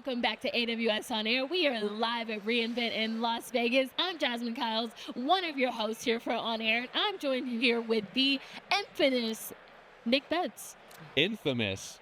welcome back to AWS On Air. We are live at reInvent in Las Vegas. I'm Jasmine Kyles, one of your hosts here for On Air. I'm joined here with the infamous Nick Betts. Infamous.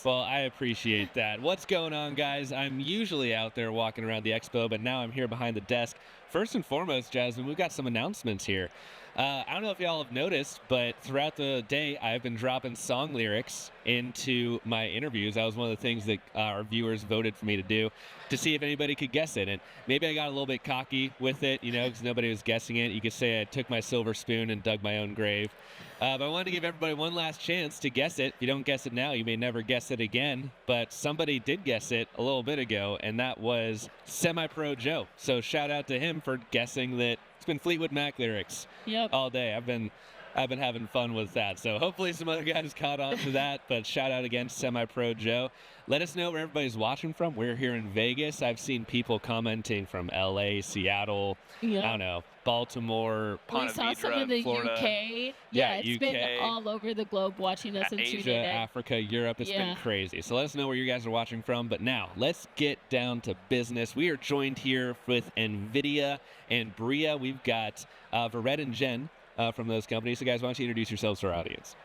Well, I appreciate that. What's going on, guys? I'm usually out there walking around the expo, but now I'm here behind the desk. First and foremost, Jasmine, we've got some announcements here. I don't know if y'all have noticed, but throughout the day, I've been dropping song lyrics into my interviews. That was one of the things that our viewers voted for me to do, to see if anybody could guess it. And maybe I got a little bit cocky with it, because nobody was guessing it. You could say I took my silver spoon and dug my own grave. But I wanted to give everybody one last chance to guess it. If you don't guess it now, you may never guess it again. But somebody did guess it a little bit ago, and that was Semi-Pro Joe. So shout out to him for guessing that it's been Fleetwood Mac lyrics all day. I've been having fun with that. So hopefully some other guys caught on to that. But shout out again, Semi-Pro Joe. Let us know where everybody's watching from. We're here in Vegas. I've seen people commenting from LA, Seattle, I don't know, Baltimore, Ponte Vedra, we saw some of the Florida. UK. Yeah, it's UK, been all over the globe watching us and Asia, tuning in. Africa, Europe. It's been crazy. So let us know where you guys are watching from. But now, let's get down to business. We are joined here with NVIDIA and BRIA. We've got Vered and Jen from those companies. So guys, why don't you introduce yourselves to our audience?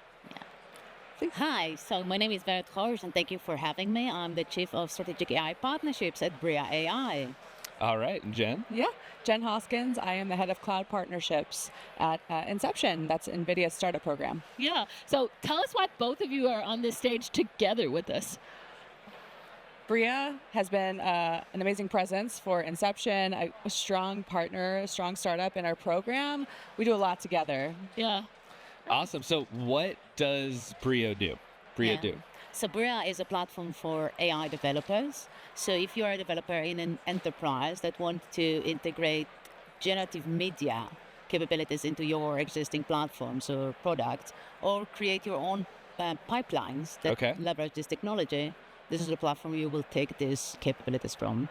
Hi, so my name is Vered and thank you for having me. I'm the Chief of Strategic AI Partnerships at BRIA AI. All right, and Jen? Yeah, Jen Hoskins. I am the head of cloud partnerships at Inception. That's NVIDIA's startup program. Yeah, so tell us why both of you are on this stage together with us. BRIA has been an amazing presence for Inception, a strong partner, a strong startup in our program. We do a lot together. Yeah. Awesome. So what does BRIA do? So BRIA is a platform for AI developers. So if you're a developer in an enterprise that wants to integrate generative media capabilities into your existing platforms or products, or create your own pipelines that leverage this technology, this is the platform you will take these capabilities from.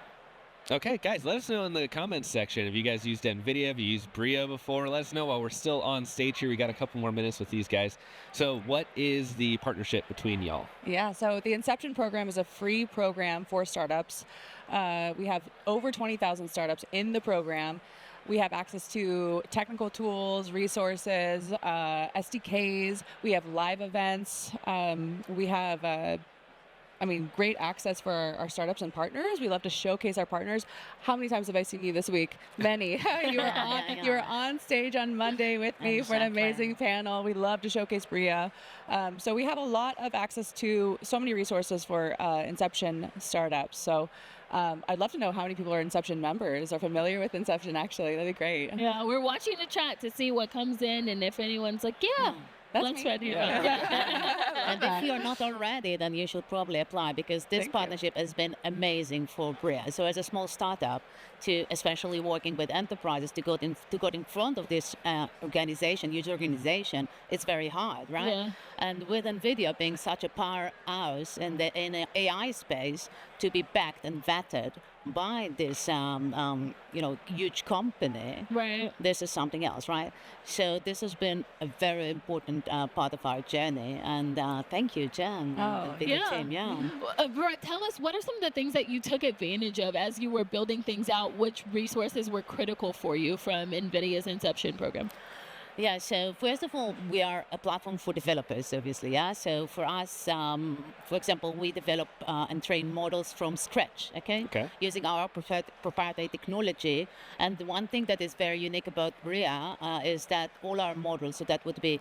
Okay, guys, let us know in the comments section if you guys used NVIDIA, if you used BRIA before. Let us know while we're still on stage here. We got a couple more minutes with these guys. So what is the partnership between y'all? Yeah, so the Inception program is a free program for startups. We have over 20,000 startups in the program. We have access to technical tools, resources, SDKs. We have live events. We have great access for our startups and partners. We love to showcase our partners. How many times have I seen you this week? Many. You were on stage on Monday with me for an amazing panel. We love to showcase BRIA. So we have a lot of access to so many resources for Inception startups. So I'd love to know how many people are Inception members or familiar with Inception, actually. That'd be great. Yeah, we're watching the chat to see what comes in and if anyone's like, let's try to do And if you're not already, then you should probably apply, because this partnership has been amazing for BRIA. So as a small startup, to especially working with enterprises to go in front of this user organization, it's very hard, right? Yeah. And with NVIDIA being such a powerhouse in the AI space, to be backed and vetted by this huge company, right? This is something else, right? So this has been a very important part of our journey, and thank you, Jen, and the team. Vered, tell us, what are some of the things that you took advantage of as you were building things out? Which resources were critical for you from NVIDIA's Inception program? Yeah, so first of all, we are a platform for developers, obviously. Yeah, so for us, for example, we develop and train models from scratch, using our proprietary technology. And the one thing that is very unique about BRIA is that all our models, so that would be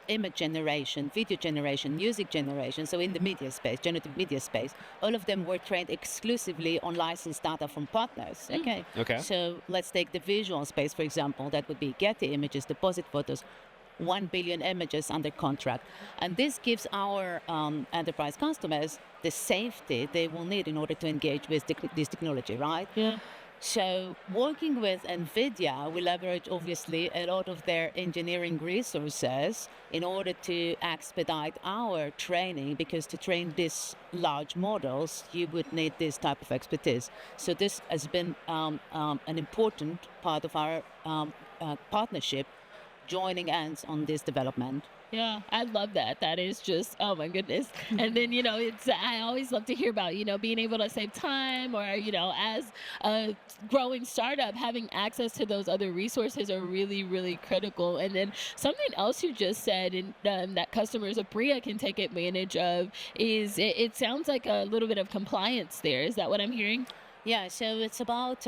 image generation, video generation, music generation, so in the media space, generative media space, all of them were trained exclusively on licensed data from partners, So let's take the visual space, for example. That would be Getty Images, Deposit Photos, 1 billion images under contract. And this gives our enterprise customers the safety they will need in order to engage with this technology, right? Yeah. So working with NVIDIA, we leverage obviously a lot of their engineering resources in order to expedite our training, because to train these large models, you would need this type of expertise. So this has been an important part of our partnership joining hands on this development. Yeah, I love that. That is just, oh my goodness. And then, I always love to hear about, being able to save time or, as a growing startup, having access to those other resources are really, really critical. And then something else you just said and that customers of BRIA can take advantage of is it sounds like a little bit of compliance there. Is that what I'm hearing? Yeah, so it's about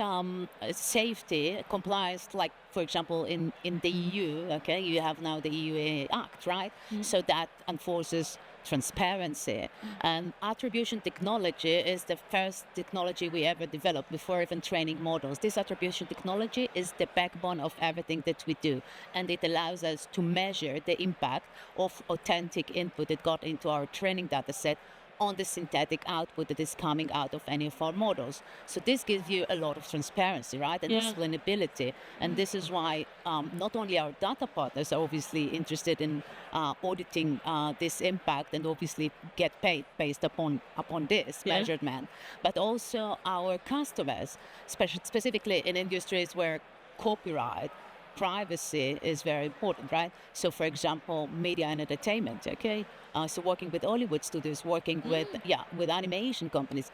safety, compliance, like, for example, in the EU, okay, you have now the EU Act, right? So that enforces transparency. And attribution technology is the first technology we ever developed before even training models. This attribution technology is the backbone of everything that we do. And it allows us to measure the impact of authentic input that got into our training data set on the synthetic output that is coming out of any of our models. So this gives you a lot of transparency, right? And explainability. And this is why not only our data partners are obviously interested in auditing this impact and obviously get paid based upon this measurement, but also our customers, specifically in industries where copyright, privacy is very important, right? So, for example, media and entertainment, okay? So working with Hollywood studios, working with animation companies,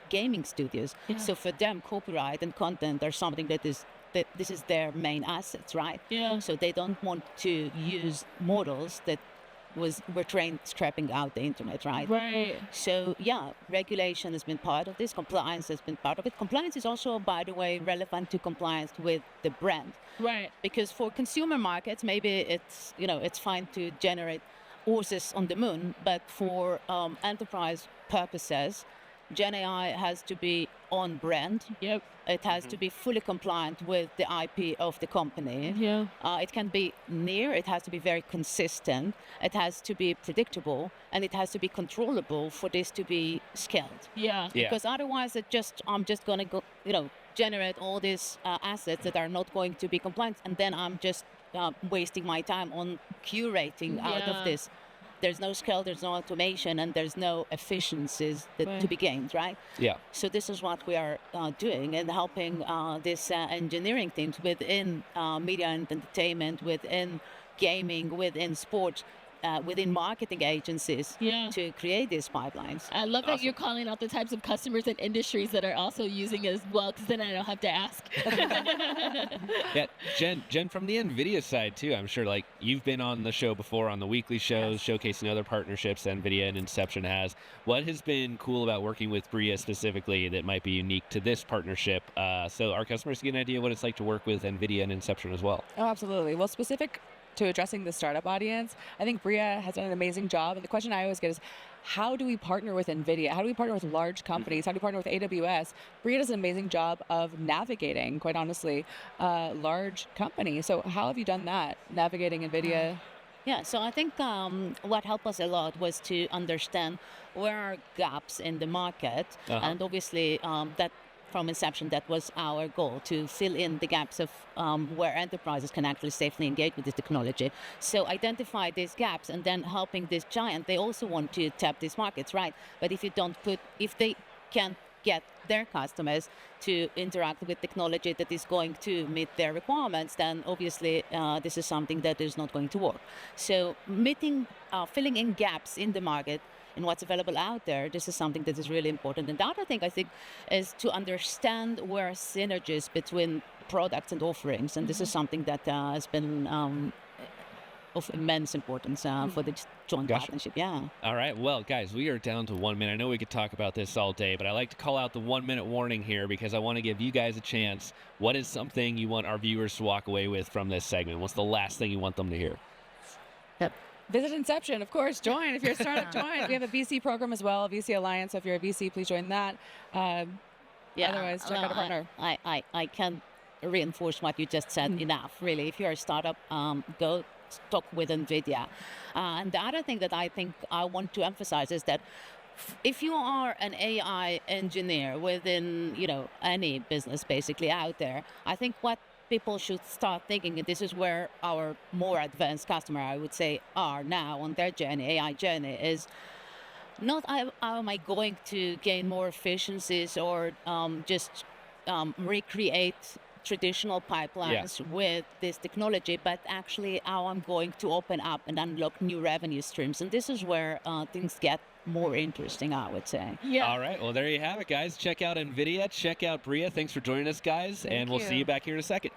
gaming studios. So for them, copyright and content are something that this is their main assets, right? So they don't want to use models that were trained scrapping out the internet, right? Right. So regulation has been part of this. Compliance has been part of it. Compliance is also, by the way, relevant to compliance with the brand. Right. Because for consumer markets, maybe it's fine to generate horses on the moon, but for enterprise purposes, Gen AI has to be on brand. Yep. It has to be fully compliant with the IP of the company. Yeah. It can be near, it has to be very consistent, it has to be predictable, and it has to be controllable for this to be scaled. Yeah. Because otherwise I'm just going to go, generate all these assets that are not going to be compliant, and then I'm just wasting my time on curating out of this. There's no scale, there's no automation, and there's no efficiencies to be gained, right? Yeah. So this is what we are doing and helping this engineering teams within media and entertainment, within gaming, within sports, within marketing agencies to create these pipelines. I love that you're calling out the types of customers and industries that are also using it as well, because then I don't have to ask. Yeah, Jen, from the NVIDIA side too, I'm sure like you've been on the show before on the weekly shows, showcasing other partnerships NVIDIA and Inception has. What has been cool about working with BRIA specifically that might be unique to this partnership, so our customers get an idea what it's like to work with NVIDIA and Inception as well? Oh, absolutely. Well, specific to addressing the startup audience, I think BRIA has done an amazing job. And the question I always get is, how do we partner with NVIDIA? How do we partner with large companies? How do we partner with AWS? BRIA does an amazing job of navigating, quite honestly, large companies. So how have you done that, navigating NVIDIA? Yeah, so I think what helped us a lot was to understand where are gaps in the market. And obviously that from inception, that was our goal, to fill in the gaps of where enterprises can actually safely engage with this technology. So identify these gaps and then helping this giant, they also want to tap these markets, right? But if they can't get their customers to interact with technology that is going to meet their requirements, then obviously this is something that is not going to work. So filling in gaps in the market and what's available out there, this is something that is really important. And the other thing I think is to understand where are synergies between products and offerings. And this is something that has been of immense importance for the joint partnership. Yeah. All right. Well, guys, we are down to 1 minute. I know we could talk about this all day, but I like to call out the 1 minute warning here because I want to give you guys a chance. What is something you want our viewers to walk away with from this segment? What's the last thing you want them to hear? Visit Inception, of course. Join. If you're a startup, join. We have a VC program as well, VC Alliance. So if you're a VC, please join that. Otherwise, check out a partner. I can't reinforce what you just said enough, really. If you're a startup, go talk with NVIDIA. And the other thing that I think I want to emphasize is that if you are an AI engineer within, any business basically out there, I think what people should start thinking, and this is where our more advanced customer, I would say, are now on their journey, AI journey, is not how am I going to gain more efficiencies or just recreate traditional pipelines with this technology, but actually how I'm going to open up and unlock new revenue streams. And this is where things get more interesting, I would say. Yeah. All right. Well, there you have it, guys. Check out NVIDIA. Check out BRIA. Thanks for joining us, guys. And we'll see you back here in a second.